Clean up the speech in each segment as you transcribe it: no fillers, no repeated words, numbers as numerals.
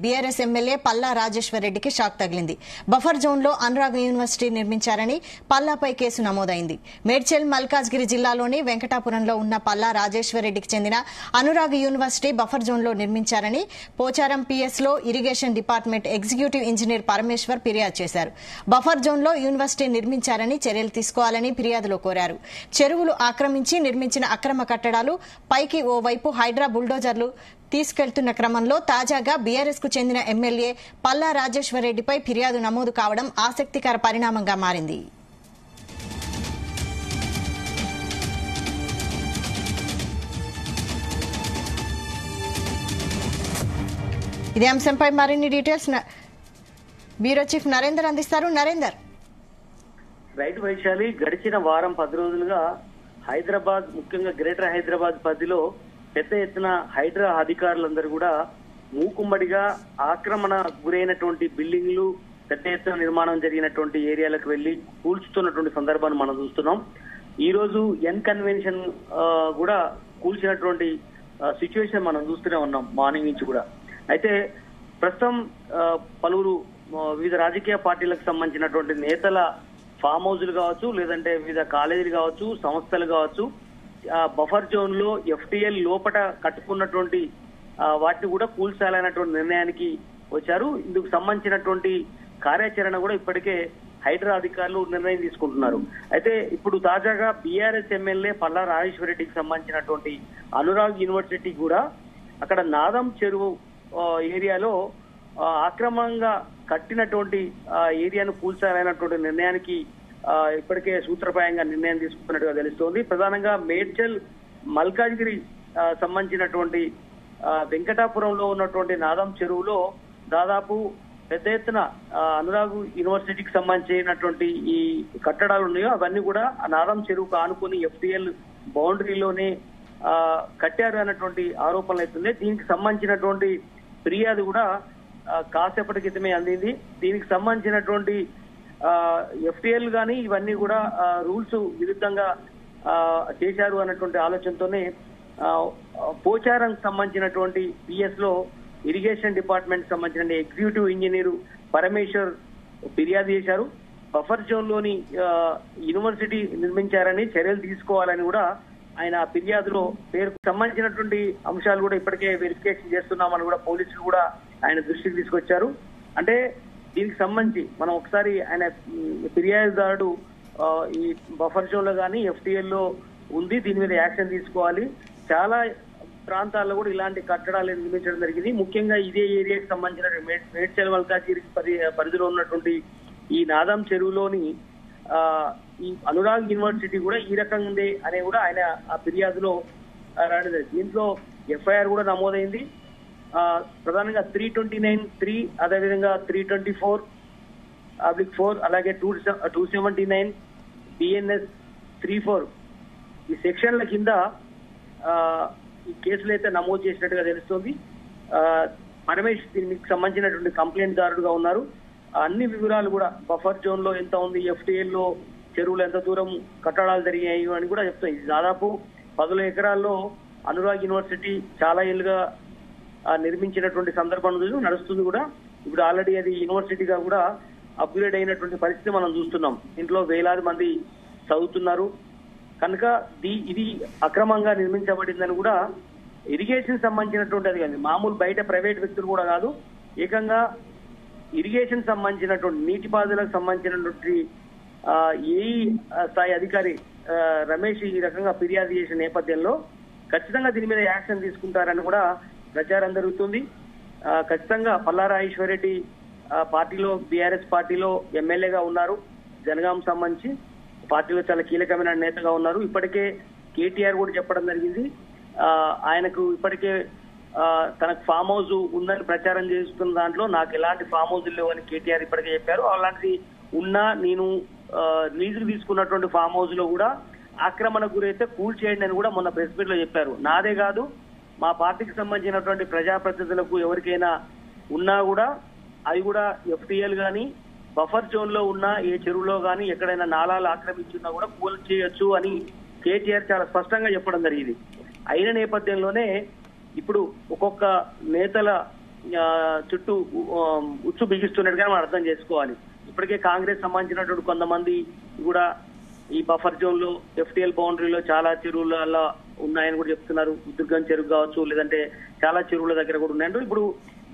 BRS MLA Palla Rajeshwar రెడ్డికి shock తగిలింది. Buffer జోన్లో అనురాగ్ యూనివర్సిటీ నిర్మించారని పల్లాపై కేసు నమోదైంది. మేడ్చల్ మల్కాజ్గిరి జిల్లాలోని వెంకటాపురంలో ఉన్న పల్లా రాజేశ్వర్ రెడ్డికి చెందిన అనురాగ్ యూనివర్సిటీ బఫర్ జోన్లో నిర్మించారని పోచారం పిఎస్లో irrigation department executive engineer Parameshwar ఫిర్యాదు చేశారు. బఫర్ జోన్లో యూనివర్సిటీ నిర్మించారని చర్యలు తీసుకోవాలని ఫిర్యాదులో కోరారు. చెరువులు ఆక్రమించి నిర్మించిన అక్రమ కట్టడాలు పైకి ఓవైపు హైడ్రా బుల్డోజర్లు తీసుకెళ్తున్న క్రమంలో తాజాగా బీఆర్ఎస్ కు చెందిన ఎమ్మెల్యే పల్లా రాజేశ్వర్ రెడ్డిపై ఫిర్యాదు నమోదు కావడం ఆసక్తికర పరిణామంగా మారింది. ఇదే అంశంపై మరిన్ని డీటెయిల్స్ బ్యూరో చీఫ్ నరేందర్ అందిస్తారు. నరేందర్, రైట్ వైశాలి, గడిచిన వారం 10 రోజులుగా హైదరాబాద్, ముఖ్యంగా గ్రేటర్ హైదరాబాద్ పరిధిలో పెద్ద ఎత్తున హైడ్రా అధికారులందరూ కూడా మూకుమ్మడిగా ఆక్రమణ గురైనటువంటి బిల్డింగ్లు, పెద్ద ఎత్తున నిర్మాణం జరిగినటువంటి ఏరియాలకు వెళ్లి కూల్చుతున్నటువంటి సందర్భాన్ని మనం చూస్తున్నాం. ఈ రోజు ఎన్ కన్వెన్షన్ కూడా కూల్చినటువంటి సిచ్యువేషన్ మనం చూస్తూనే ఉన్నాం మార్నింగ్ నుంచి కూడా. అయితే ప్రస్తుతం పలువురు వివిధ రాజకీయ పార్టీలకు సంబంధించినటువంటి నేతల ఫామ్ హౌజులు కావచ్చు, లేదంటే వివిధ కాలేజీలు కావచ్చు, సంస్థలు కావచ్చు, బఫర్ జోన్ లో ఎఫ్టీఎల్ లోపట కట్టుకున్నటువంటి వాటిని కూడా కూల్చాలనేటువంటి నిర్ణయానికి వచ్చారు. ఇందుకు సంబంధించినటువంటి కార్యాచరణ కూడా ఇప్పటికే హైడ్రా అధికారులు నిర్ణయం తీసుకుంటున్నారు. అయితే ఇప్పుడు తాజాగా బీఆర్ఎస్ ఎమ్మెల్యే పల్లా రాజేశ్వర్ రెడ్డికి సంబంధించినటువంటి అనురాగ్ యూనివర్సిటీ కూడా అక్కడ నాదం చెరువు ఏరియాలో ఆక్రమంగా కట్టినటువంటి ఏరియాను కూల్చాలనేటువంటి నిర్ణయానికి ఇప్పటికే సూత్రప్రాయంగా నిర్ణయం తీసుకున్నట్టుగా తెలుస్తోంది. ప్రధానంగా మేడ్చల్ మల్కాజ్గిరి సంబంధించినటువంటి వెంకటాపురంలో ఉన్నటువంటి నాదం చెరువులో దాదాపు పెద్ద ఎత్తున అనురాగ్ యూనివర్సిటీకి సంబంధించినటువంటి ఈ కట్టడాలు ఉన్నాయో అవన్నీ కూడా ఆ నాదం చెరువుకు ఆనుకుని ఎఫ్టీఎల్ బౌండరీలోనే కట్టారు అన్నటువంటి ఆరోపణలు అవుతున్నాయి. దీనికి సంబంధించినటువంటి ఫిర్యాదు కూడా కాసేపటి క్రితమే అందింది. దీనికి సంబంధించినటువంటి ఎఫ్టీఎల్ గానీ ఇవన్నీ కూడా రూల్స్ విరుద్ధంగా చేశారు అన్నటువంటి ఆలోచనతోనే పోచారం సంబంధించినటువంటి పిఎస్ లో ఇరిగేషన్ డిపార్ట్మెంట్ సంబంధించిన ఎగ్జిక్యూటివ్ ఇంజనీరు పరమేశ్వర్ ఫిర్యాదు చేశారు. బఫర్ జోన్ లోని యూనివర్సిటీ నిర్మించారని చర్యలు తీసుకోవాలని కూడా ఆయన ఫిర్యాదులో పేరుకు సంబంధించినటువంటి అంశాలు కూడా ఇప్పటికే వెరిఫికేషన్ చేస్తున్నామని కూడా పోలీసులు కూడా ఆయన దృష్టికి తీసుకొచ్చారు. అంటే దీనికి సంబంధించి మనం ఒకసారి ఆయన ఫిర్యాదుదారుడు ఈ బఫర్ జోన్ లో కానీ ఎఫ్టీఎల్ లో ఉంది, దీని మీద యాక్షన్ తీసుకోవాలి. చాలా ప్రాంతాల్లో కూడా ఇలాంటి కట్టడాలు నిర్మించడం జరిగింది. ముఖ్యంగా ఇదే ఏరియాకి సంబంధించిన మేడ్చల్ మల్కాజ్గిరి పరిధిలో ఉన్నటువంటి ఈ నాదం చెరువులోని ఈ అనురాగ్ యూనివర్సిటీ కూడా ఈ రకంగా ఉంది అనే కూడా ఆయన ఆ ఫిర్యాదులో రాయడం జరిగింది. దీంట్లో ఎఫ్ఐఆర్ కూడా నమోదైంది. ప్రధానంగా 329(3), అదేవిధంగా 324/4, అలాగే 279 BNS 34 ఈ సెక్షన్ల కింద ఈ కేసులు అయితే నమోదు చేసినట్టుగా తెలుస్తోంది. పరమేష్ దీనికి సంబంధించినటువంటి కంప్లైంట్ దారుడుగా ఉన్నారు. అన్ని వివరాలు కూడా బఫర్ జోన్ లో ఎంత ఉంది, ఎఫ్టీఎల్ లో చెరువులు ఎంత దూరం కట్టడాలు జరిగాయి అని కూడా చెప్తాయి. దాదాపు 10 ఎకరాల్లో అనురాగ్ యూనివర్సిటీ చాలా ఏళ్ళుగా నిర్మించినటువంటి సందర్భం నడుస్తుంది కూడా. ఇప్పుడు ఆల్రెడీ అది యూనివర్సిటీగా కూడా అప్గ్రేడ్ అయినటువంటి పరిస్థితి మనం చూస్తున్నాం. ఇంట్లో వేలాది మంది చదువుతున్నారు కనుక ఇది అక్రమంగా నిర్మించబడిందని కూడా ఇరిగేషన్ సంబంధించినటువంటి అది కానీ మామూలు బయట ప్రైవేట్ వ్యక్తులు కూడా కాదు, ఏకంగా ఇరిగేషన్ సంబంధించినటువంటి నీటిపారుదలకు సంబంధించినటువంటి ఏ స్థాయి అధికారి రమేష్ ఈ రకంగా ఫిర్యాదు చేసిన నేపథ్యంలో ఖచ్చితంగా దీని మీద యాక్షన్ తీసుకుంటారని కూడా ప్రచారం జరుగుతుంది. ఖచ్చితంగా పల్లా రాజేశ్వర్ రెడ్డి పార్టీలో, బీఆర్ఎస్ పార్టీలో ఎమ్మెల్యేగా ఉన్నారు. జనగాం సంబంధించి పార్టీలో చాలా కీలకమైన నేతగా ఉన్నారు. ఇప్పటికే కేటీఆర్ కూడా చెప్పడం జరిగింది. ఆయనకు ఇప్పటికే తనకు ఫామ్ హౌస్ ఉందని ప్రచారం చేస్తున్న దాంట్లో నాకు ఎలాంటి ఫామ్ హౌస్ లేవని కేటీఆర్ ఇప్పటికే చెప్పారు. అలాంటిది ఉన్నా నేను లీజుకు తీసుకున్నటువంటి ఫామ్ హౌస్ లో కూడా ఆక్రమణకు గురైతే కూల్ చేయండి అని కూడా మొన్న ప్రెస్ మీట్ లో చెప్పారు. నాదే కాదు, మా పార్టీకి సంబంధించినటువంటి ప్రజాప్రతినిధులకు ఎవరికైనా ఉన్నా కూడా అవి కూడా ఎఫ్టీఎల్ గానీ బఫర్ జోన్ లో ఉన్న ఏ చెరువులో గానీ ఎక్కడైనా నాలాలు ఆక్రమించున్నా కూడా కూల్ చేయొచ్చు అని కేటీఆర్ చాలా స్పష్టంగా చెప్పడం జరిగింది. అయిన నేపథ్యంలోనే ఇప్పుడు ఒక్కొక్క నేతల చుట్టూ ఉచ్చు బిగిస్తున్నట్టుగా మనం అర్థం చేసుకోవాలి. ఇప్పటికే కాంగ్రెస్ సంబంధించినటువంటి కొంతమంది కూడా ఈ బఫర్ జోన్ లో ఎఫ్టీఎల్ బౌండరీలో చాలా చెరువుల ఉన్నాయని కూడా చెప్తున్నారు. దుర్గం చెరువు కావచ్చు, లేదంటే చాలా చెరువుల దగ్గర కూడా ఉన్నాయంటూ ఇప్పుడు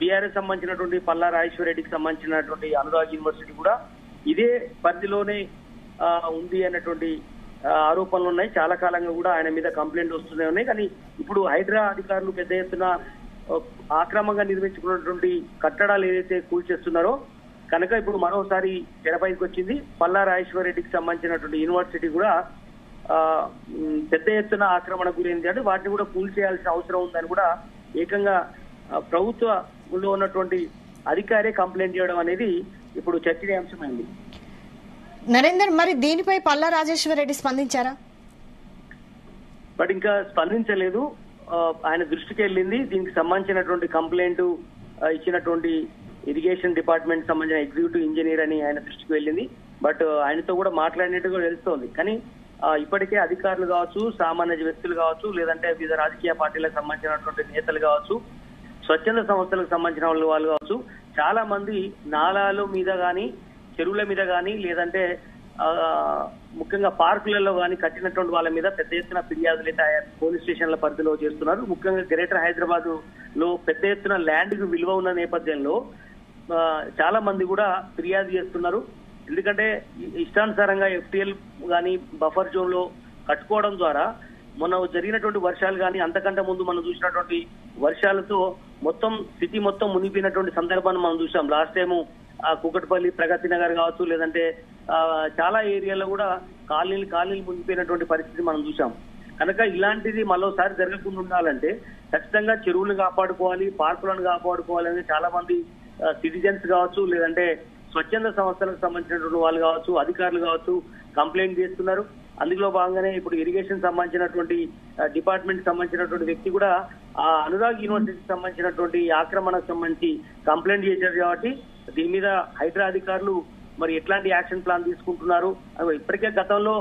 బీఆర్ఎస్ సంబంధించినటువంటి పల్లా రాజేశ్వర రెడ్డికి సంబంధించినటువంటి అనురాగ్ యూనివర్సిటీ కూడా ఇదే పరిధిలోనే ఉంది అన్నటువంటి ఆరోపణలు ఉన్నాయి. చాలా కాలంగా కూడా ఆయన మీద కంప్లైంట్ వస్తూనే ఉన్నాయి. కానీ ఇప్పుడు హైడ్రా అధికారులు పెద్ద ఎత్తున ఆక్రమంగా నిర్మించుకున్నటువంటి కట్టడాలు ఏదైతే కూల్చేస్తున్నారో కనుక ఇప్పుడు మరోసారి తెరపైకి వచ్చింది. పల్లా రాజేశ్వర రెడ్డికి సంబంధించినటువంటి యూనివర్సిటీ కూడా పెద్ద ఎత్తున ఆక్రమణ గురైంది అంటే వాటిని కూడా కూల్చేయాల్సిన అవసరం ఉందని కూడా ఏకంగా ప్రభుత్వంలో ఉన్నటువంటి అధికారే కంప్లైంట్ చేయడం అనేది ఇప్పుడు చర్చనీయాంశమైంది. నరేందర్, మరి దీనిపై పల్లా రాజేశ్వర రెడ్డి స్పందించారా? బట్ ఇంకా స్పందించలేదు. ఆయన దృష్టికి వెళ్ళింది. దీనికి సంబంధించినటువంటి కంప్లైంట్ ఇచ్చినటువంటి ఇరిగేషన్ డిపార్ట్మెంట్ సంబంధించిన ఎగ్జిక్యూటివ్ ఇంజనీర్ అని ఆయన దృష్టికి వెళ్ళింది. బట్ ఆయనతో కూడా మాట్లాడినట్టుగా తెలుస్తోంది. కానీ ఇప్పటికే అధికారులు కావచ్చు, సామాన్య వ్యక్తులు కావచ్చు, లేదంటే వివిధ రాజకీయ పార్టీలకు సంబంధించినటువంటి నేతలు కావచ్చు, స్వచ్ఛంద సంస్థలకు సంబంధించిన వాళ్ళు కావచ్చు, చాలా మంది నాలాల మీద కానీ, చెరువుల మీద కానీ, లేదంటే ముఖ్యంగా పార్కులలో కానీ కట్టినటువంటి వాళ్ళ మీద పెద్ద ఎత్తున ఫిర్యాదులు పోలీస్ స్టేషన్ల పరిధిలో చేస్తున్నారు. ముఖ్యంగా గ్రేటర్ హైదరాబాద్ లో పెద్ద ఎత్తున ల్యాండ్ కు విలువ ఉన్న నేపథ్యంలో చాలా మంది కూడా ఫిర్యాదు చేస్తున్నారు. ఎందుకంటే ఇష్టానుసారంగా ఎఫ్టీఎల్ కానీ బఫర్ జోన్ లో కట్టుకోవడం ద్వారా మొన్న జరిగినటువంటి వర్షాలు కానీ అంతకంటే ముందు మనం చూసినటువంటి వర్షాలతో మొత్తం సిటీ మొత్తం మునిగిపోయినటువంటి సందర్భాన్ని మనం చూసాం. లాస్ట్ టైము కూకట్పల్లి, ప్రగతి నగర్ కావచ్చు, లేదంటే చాలా ఏరియాలో కూడా కాలనీలు మునిగిపోయినటువంటి పరిస్థితి మనం చూసాం. కనుక ఇలాంటిది మరోసారి జరగకుండా ఉండాలంటే ఖచ్చితంగా చెరువులను కాపాడుకోవాలి, పార్కులను కాపాడుకోవాలి అని చాలా మంది సిటిజన్స్ కావచ్చు, లేదంటే స్వచ్ఛంద సంస్థలకు సంబంధించినటువంటి వాళ్ళు కావచ్చు, అధికారులు కావచ్చు కంప్లైంట్ చేస్తున్నారు. అందులో భాగంగానే ఇప్పుడు ఇరిగేషన్ సంబంధించినటువంటి డిపార్ట్మెంట్ సంబంధించినటువంటి వ్యక్తి కూడా ఆ అనురాగ్ యూనివర్సిటీకి సంబంధించినటువంటి ఆక్రమణకు సంబంధించి కంప్లైంట్ చేశారు. కాబట్టి దీని మీద హైడ్రా అధికారులు మరి ఎట్లాంటి యాక్షన్ ప్లాన్ తీసుకుంటున్నారు? ఇప్పటికే గతంలో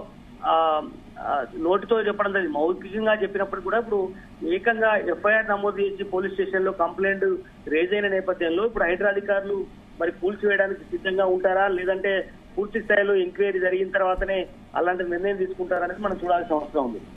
నోటితో చెప్పడం జరిగింది, మౌఖికంగా చెప్పినప్పుడు కూడా ఇప్పుడు ఏకంగా ఎఫ్ఐఆర్ నమోదు చేసి పోలీస్ స్టేషన్ లో కంప్లైంట్ రేజ్ అయిన నేపథ్యంలో ఇప్పుడు హైడ్రా అధికారులు మరి కూల్చివేయడానికి సిద్ధంగా ఉంటారా, లేదంటే పూర్తి స్థాయిలో ఎంక్వైరీ జరిగిన తర్వాతనే అలాంటి నిర్ణయం తీసుకుంటారనేది మనం చూడాల్సిన అవసరం ఉంది.